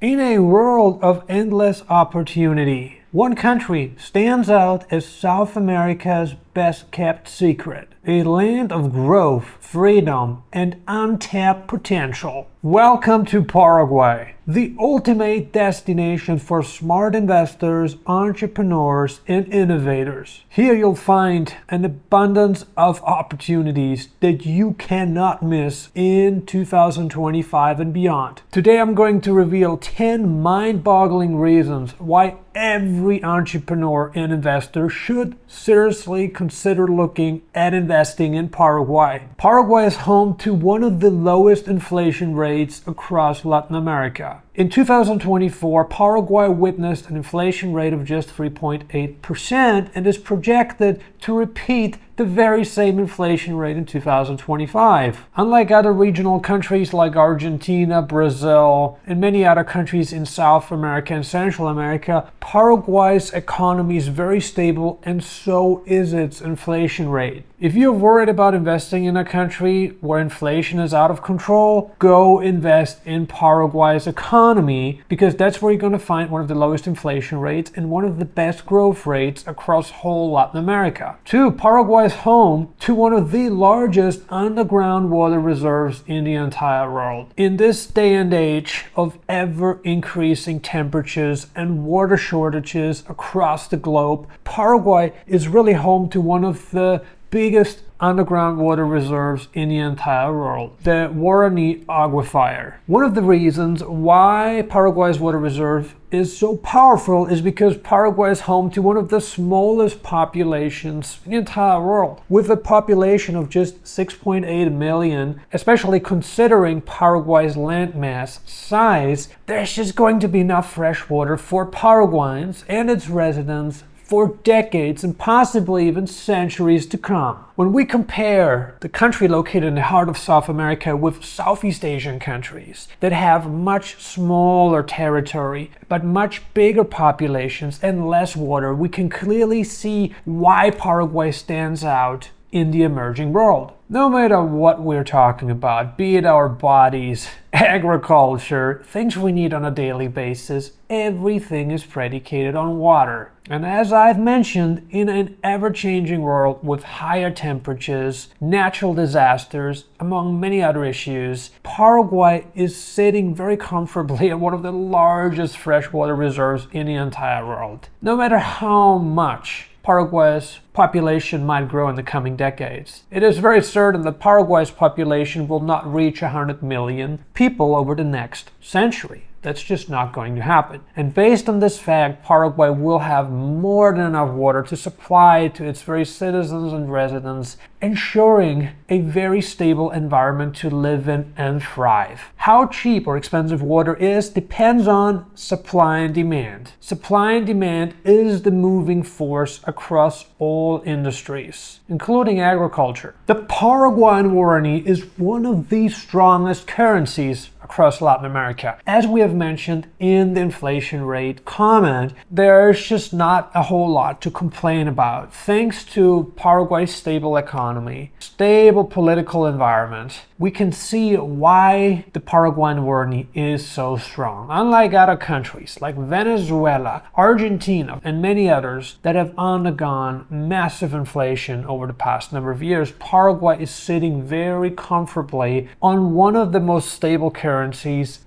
In a world of endless opportunity, one country stands out as South America's best-kept secret, a land of growth, freedom, and untapped potential. Welcome to Paraguay, the ultimate destination for smart investors, entrepreneurs, and innovators. Here you'll find an abundance of opportunities that you cannot miss in 2025 and beyond. Today I'm going to reveal 10 mind-boggling reasons why every entrepreneur and investor should seriously consider looking at investing in Paraguay. Paraguay is home to one of the lowest inflation rates across Latin America. In 2024, Paraguay witnessed an inflation rate of just 3.8% and is projected to repeat the very same inflation rate in 2025. Unlike other regional countries like Argentina, Brazil, and many other countries in South America and Central America, Paraguay's economy is very stable and so is its inflation rate. If you're worried about investing in a country where inflation is out of control, go invest in Paraguay's economy because that's where you're going to find one of the lowest inflation rates and one of the best growth rates across whole Latin America. 2. Paraguay is home to one of the largest underground water reserves in the entire world. In this day and age of ever increasing temperatures and water shortages across the globe, Paraguay is really home to one of the biggest underground water reserves in the entire world, the Guarani Aquifer. One of the reasons why Paraguay's water reserve is so powerful is because Paraguay is home to one of the smallest populations in the entire world. With a population of just 6.8 million, especially considering Paraguay's landmass size, there's just going to be enough fresh water for Paraguayans and its residents for decades and possibly even centuries to come. When we compare the country located in the heart of South America with Southeast Asian countries that have much smaller territory but much bigger populations and less water, we can clearly see why Paraguay stands out in the emerging world. No matter what we're talking about, be it our bodies, agriculture, things we need on a daily basis, everything is predicated on water. And as I've mentioned, in an ever-changing world with higher temperatures, natural disasters, among many other issues, Paraguay is sitting very comfortably at one of the largest freshwater reserves in the entire world. No matter how much Paraguay's population might grow in the coming decades, it is very certain that Paraguay's population will not reach 100 million people over the next century. That's just not going to happen. And based on this fact, Paraguay will have more than enough water to supply to its very citizens and residents, ensuring a very stable environment to live in and thrive. How cheap or expensive water is depends on supply and demand. Supply and demand is the moving force across all industries, including agriculture. The Paraguayan Guarani is one of the strongest currencies across Latin America. As we have mentioned in the inflation rate comment, there's just not a whole lot to complain about. Thanks to Paraguay's stable economy, stable political environment, we can see why the Paraguayan Guarani is so strong. Unlike other countries like Venezuela, Argentina, and many others that have undergone massive inflation over the past number of years, Paraguay is sitting very comfortably on one of the most stable currencies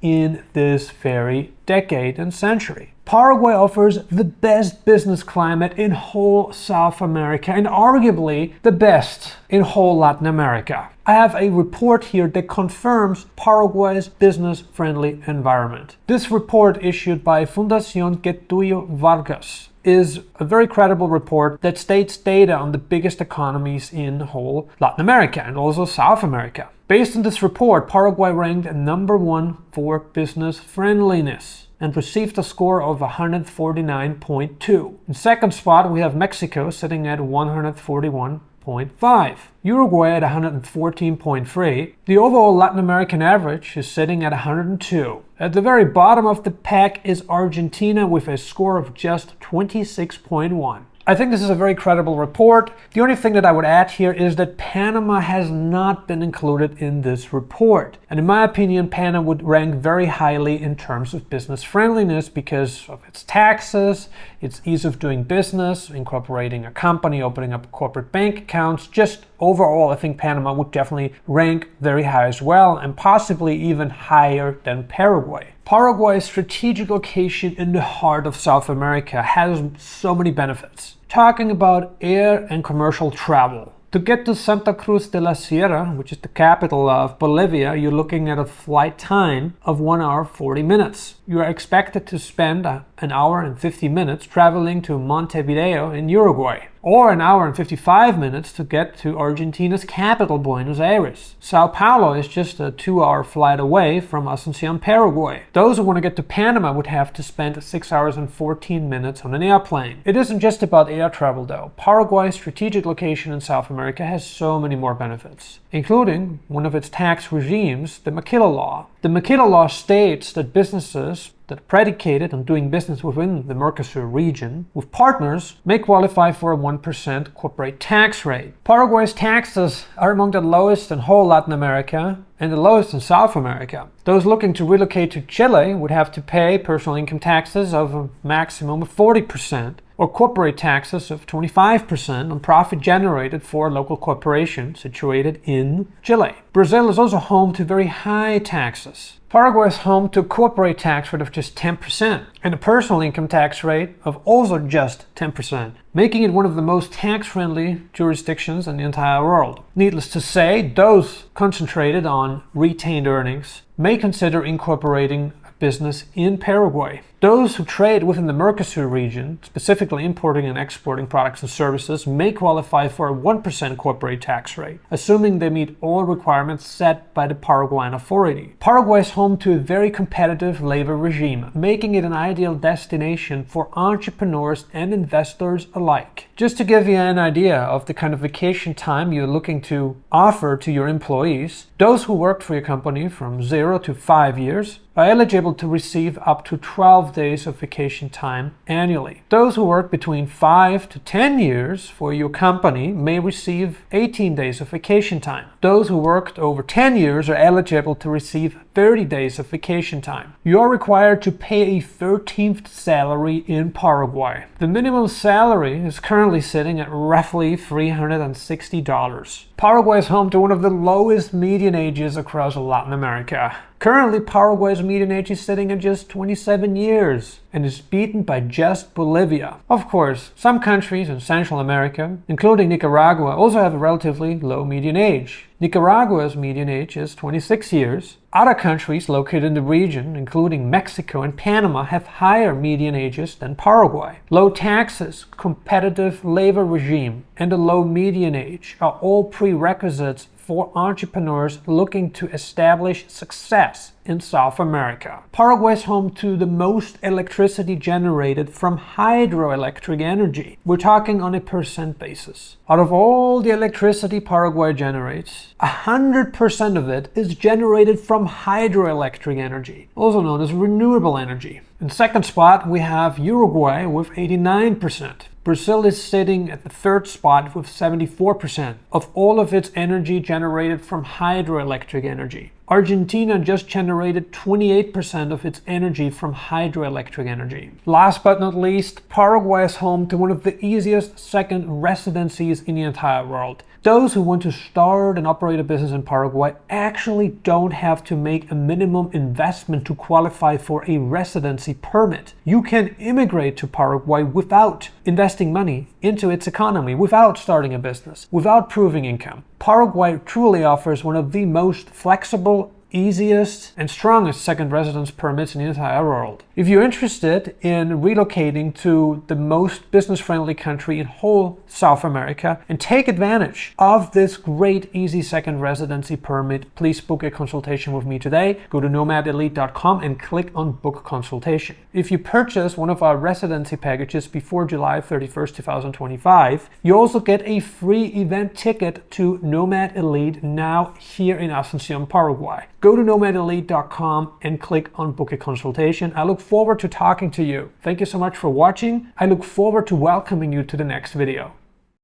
in this very decade and century. Paraguay offers the best business climate in whole South America and arguably the best in whole Latin America. I have a report here that confirms Paraguay's business-friendly environment. This report, issued by Fundación Getúlio Vargas, is a very credible report that states data on the biggest economies in whole Latin America and also South America. Based on this report, Paraguay ranked at number 1 for business friendliness and received a score of 149.2. In second spot, we have Mexico sitting at 141.5. Uruguay at 114.3. The overall Latin American average is sitting at 102. At the very bottom of the pack is Argentina with a score of just 26.1. I think this is a very credible report. The only thing that I would add here is that Panama has not been included in this report. And in my opinion, Panama would rank very highly in terms of business friendliness because of its taxes, its ease of doing business, incorporating a company, opening up corporate bank accounts. Just overall, I think Panama would definitely rank very high as well, and possibly even higher than Paraguay. Paraguay's strategic location in the heart of South America has so many benefits. Talking about air and commercial travel. To get to Santa Cruz de la Sierra, which is the capital of Bolivia, you're looking at a flight time of 1 hour 40 minutes. You are expected to spend an hour and 50 minutes traveling to Montevideo in Uruguay, or an hour and 55 minutes to get to Argentina's capital, Buenos Aires. Sao Paulo is just a 2-hour flight away from Asunción, Paraguay. Those who want to get to Panama would have to spend 6 hours and 14 minutes on an airplane. It isn't just about air travel though. Paraguay's strategic location in South America has so many more benefits, including one of its tax regimes, the Maquila Law. The Maquila Law states that businesses that are predicated on doing business within the Mercosur region with partners may qualify for a 1% corporate tax rate. Paraguay's taxes are among the lowest in whole Latin America and the lowest in South America. Those looking to relocate to Chile would have to pay personal income taxes of a maximum of 40%. Or corporate taxes of 25% on profit generated for local corporations situated in Chile. Brazil is also home to very high taxes. Paraguay is home to a corporate tax rate of just 10% and a personal income tax rate of also just 10%, making it one of the most tax-friendly jurisdictions in the entire world. Needless to say, those concentrated on retained earnings may consider incorporating a business in Paraguay. Those who trade within the Mercosur region, specifically importing and exporting products and services, may qualify for a 1% corporate tax rate, assuming they meet all requirements set by the Paraguayan authority. Paraguay is home to a very competitive labor regime, making it an ideal destination for entrepreneurs and investors alike. Just to give you an idea of the kind of vacation time you're looking to offer to your employees, those who worked for your company from 0 to 5 years are eligible to receive up to 12 days of vacation time annually. Those who work between 5 to 10 years for your company may receive 18 days of vacation time. Those who worked over 10 years are eligible to receive 30 days of vacation time. You are required to pay a 13th salary in Paraguay. The minimum salary is currently sitting at roughly $360. Paraguay is home to one of the lowest median ages across Latin America. Currently, Paraguay's median age is sitting at just 27 years and is beaten by just Bolivia. Of course, some countries in Central America, including Nicaragua, also have a relatively low median age. Nicaragua's median age is 26 years. Other countries located in the region, including Mexico and Panama, have higher median ages than Paraguay. Low taxes, competitive labor regime, and a low median age are all prerequisites for entrepreneurs looking to establish success in South America. Paraguay is home to the most electricity generated from hydroelectric energy. We're talking on a percent basis. Out of all the electricity Paraguay generates, 100% of it is generated from hydroelectric energy, also known as renewable energy. In second spot, we have Uruguay with 89%. Brazil is sitting at the third spot with 74% of all of its energy generated from hydroelectric energy. Argentina just generated 28% of its energy from hydroelectric energy. Last but not least, Paraguay is home to one of the easiest second residencies in the entire world. Those who want to start and operate a business in Paraguay actually don't have to make a minimum investment to qualify for a residency permit. You can immigrate to Paraguay without investing money into its economy, without starting a business, without proving income. Paraguay truly offers one of the most flexible, easiest and strongest second residence permits in the entire world. If you're interested in relocating to the most business-friendly country in whole South America and take advantage of this great easy second residency permit, please book a consultation with me today. Go to nomadelite.com and click on book consultation. If you purchase one of our residency packages before July 31st, 2025, you also get a free event ticket to Nomad Elite now here in Asunción, Paraguay. go to nomadelite.com and click on book a consultation. I look forward to talking to you. Thank you so much for watching. I look forward to welcoming you to the next video.